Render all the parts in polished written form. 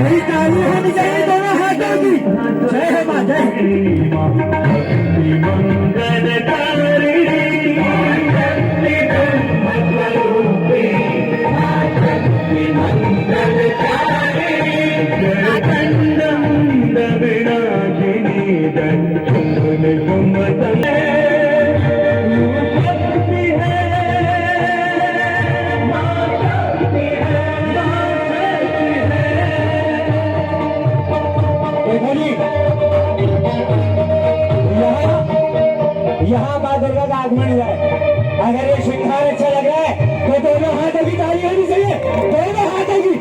भाई ताली होनी चाहिए दोनों हाथों की। जय हो माँ, जय यहाँ माँ दुर्गा का आगमन हुआ है। अगर ये श्रृंगार अच्छा लग रहा है तो दोनों हाथों की ताली होनी चाहिए, दोनों हाथों की।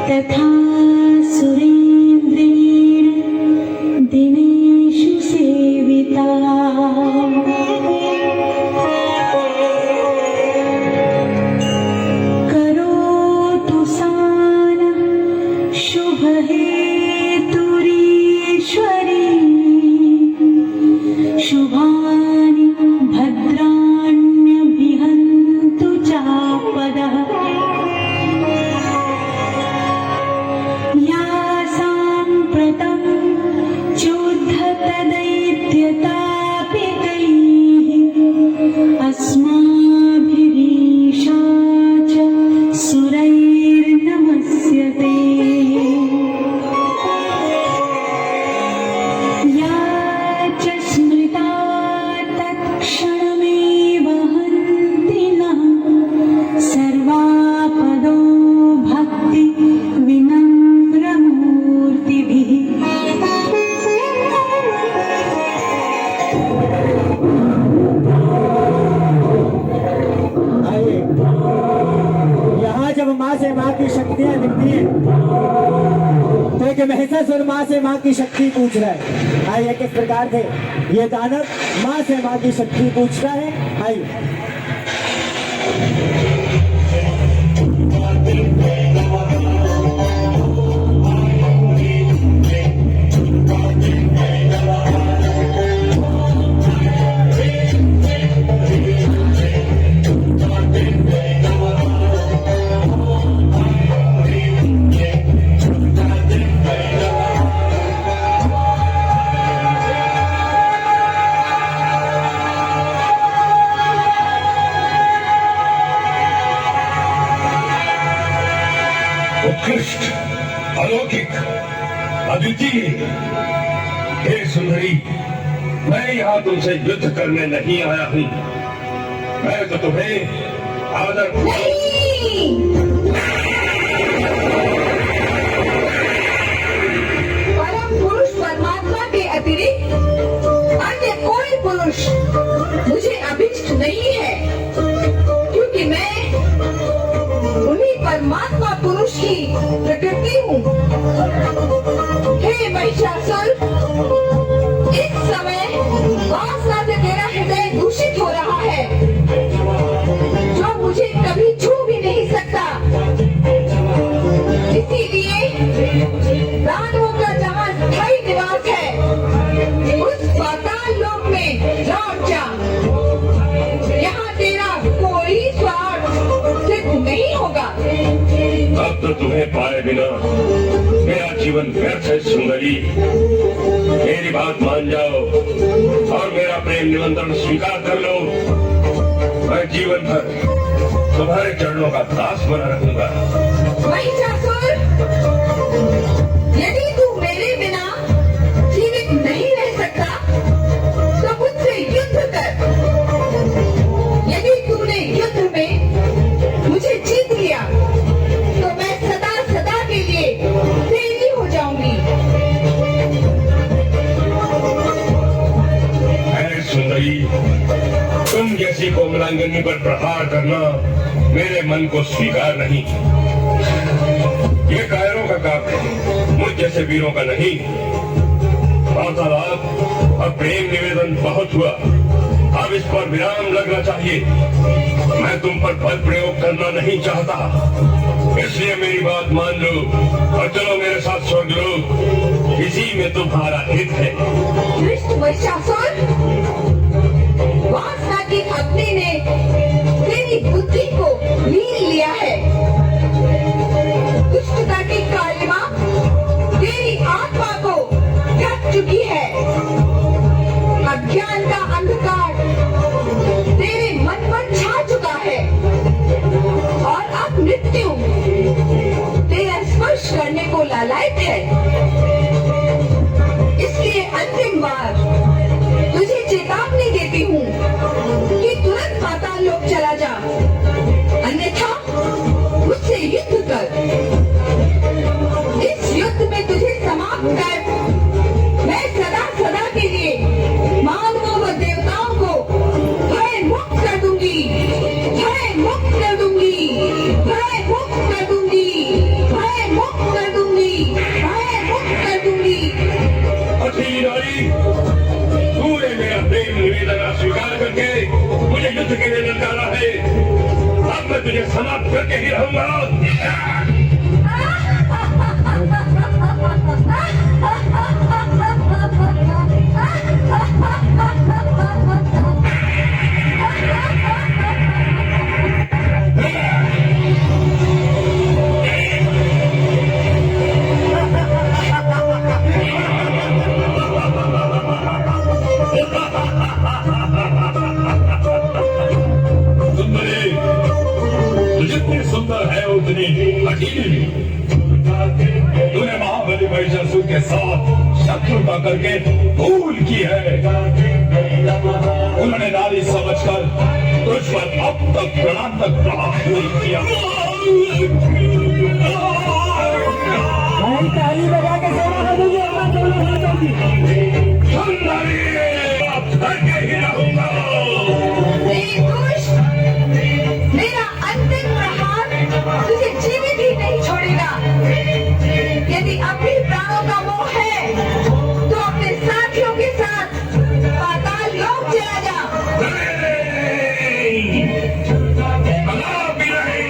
तथा सुरेन्द्रेण दिनेषु सेविता करोतु सानः शुभहेतुरीश्वरी शुभानि भद्राण्यभिहन्तु चापदः अस्माभिरीशा च सुरैर्नमस्यते या च स्मृता तत्क्षणमेव हन्ति नः सर्वापदो भक्ति विनम्रमूर्तिभिः। जब माँ से माँ की शक्तियाँ दिखती हैं तो एक महिषासुर माँ से माँ की शक्ति पूछ रहा है। आइए किस प्रकार से ये दानव माँ से माँ की शक्ति पूछ रहा है। आइए उत्कृष्ट, अलौकिक, अद्वितीय। हे सुंदरी, मैं यहाँ तुमसे युद्ध करने नहीं आया हूँ। मैं तो तुम्हें आदर परम पुरुष परमात्मा के अतिरिक्त अन्य कोई पुरुष मुझे अभिष्ट नहीं है, क्योंकि मैं उन्हीं परमात्मा पुरुष की प्रकृति हूँ। हे महिषासुर, इस समय वासना से तेरा हृदय दूषित हो रहा है, जो मुझे कभी छू भी नहीं सकता। इसीलिए दानवों का जहाँ स्थायी निवास है, उस पाताल लोक में लौट जा। यहाँ तेरा कोई स्वार्थ सिद्ध नहीं होगा। अब तो तुम्हें पाए बिना मेरा जीवन व्यर्थ है सुंदरी। मेरी बात मान जाओ और मेरा प्रेम निमंत्रण स्वीकार कर लो। मैं जीवन भर तुम्हारे चरणों का दास बना रहूंगा। महिषासुर, यदि तू मेरे बिना जीवित नहीं रह सकता तो मुझसे युद्ध कर। यदि तूने युद्ध में मुझे जीत लिया तो मैं सदा सदा के लिए तेरी हो जाऊंगी। अरे सुंदरी, तुम जैसी कोमलांगनी पर प्रहार करना मेरे मन को स्वीकार नहीं। ये कायरों का काम है, मुझ जैसे वीरों का नहीं। वार्तालाप और प्रेम निवेदन बहुत हुआ, अब इस पर विराम लगना चाहिए। मैं तुम पर बल प्रयोग करना नहीं चाहता, इसलिए मेरी बात मान लो और चलो मेरे साथ स्वर्गलोक। इसी में तुम्हारा हित है। दुष्ट महिषासुर, वासना की अग्नि ने तेरी बुद्धि को लीन लिया है। दुष्टता की कालिमा तेरी आत्मा को ढक चुकी है। अज्ञान का अंधकार तेरे मन पर छा चुका है और अब मृत्यु तेरा स्पर्श करने को लालायित है। इसलिए अंतिम बार तुझे चेतावनी देती हूँ कि तुरंत पाताल लोक चला जा, अन्यथा मुझसे युद्ध कर। इस युद्ध में तुझे समाप्त कर मैं सदा सदा के लिए मानवों व देवताओं को भय मुक्त कर दूंगी, भय मुक्त कर दूंगी, भय मुक्त कर दूंगी, भय मुक्त कर दूंगी, भय मुक्त कर दूंगी। अच्छी नारी, तूने मेरा प्रेम निवेदन स्वीकार करके मुझे युद्ध के लिए ललकारा है। अब मैं तुझे समाप्त करके ही रहूंगा। जितनी सुंदर है उतनी अकेली भी। तूने महाबली महिषासुर के साथ शत्रुता करके भूल की है। उन्होंने नारी समझकर तुझ पर अब तक प्राणांतक प्रहार नहीं किया। भाई ताली बजा के सेवा कर दीजिए अपना दोनों हाथों की। सुंदरी, अब करके ही रहूंगा। मेरा अंतिम प्रहार तुझे जीवित ही नहीं छोड़ेगा। यदि अभी प्राणों का मोह है तो अपने साथियों के साथ पाताल लोक चला जा। कदापि नहीं।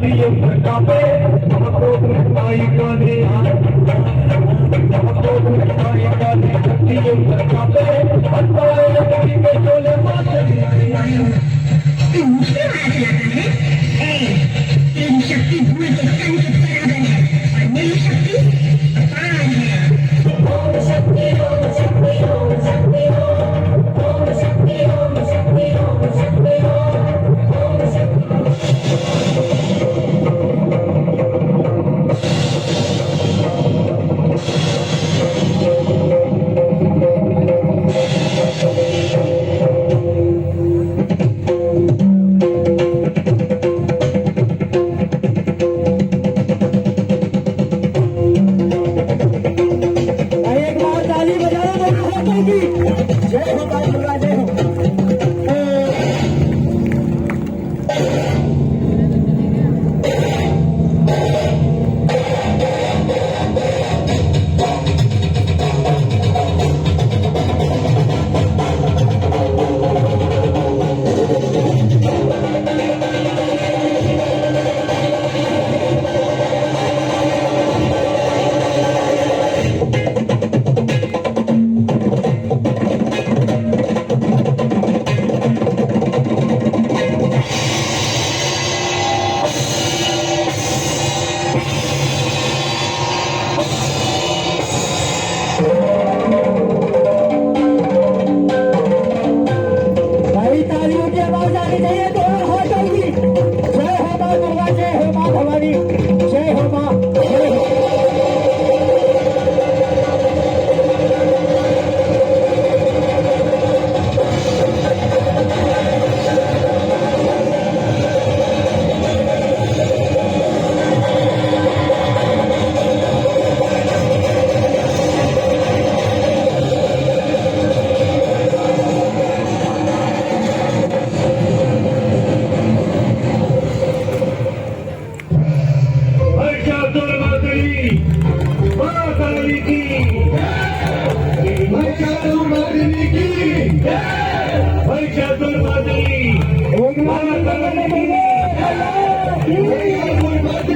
शक्तियों पर कांपे, हमको आई गांधी, हमको आई गांधी, शक्तियों पर कांपे, अटकाए लकड़ी के चोले माथे। तू मुझसे बात लगा है? तेरी शक्ति धूल के कण के बराबर है और मेरी शक्ति अपार है। ओम शक्ति ओम शक्ति ओम शक्ति ओम शक्ति ओम शक्ति ओम शक्ति ओम शक्ति। एक बार ताली बजाना मेरी हाथों की। जय हो मां दुर्गा, जय हो। भाई तालियों की आवाज आनी चाहिए दोनों हाथों की। जय हो मां दुर्गा, जय हो मां भवानी, जय हो मां, जय हो। माता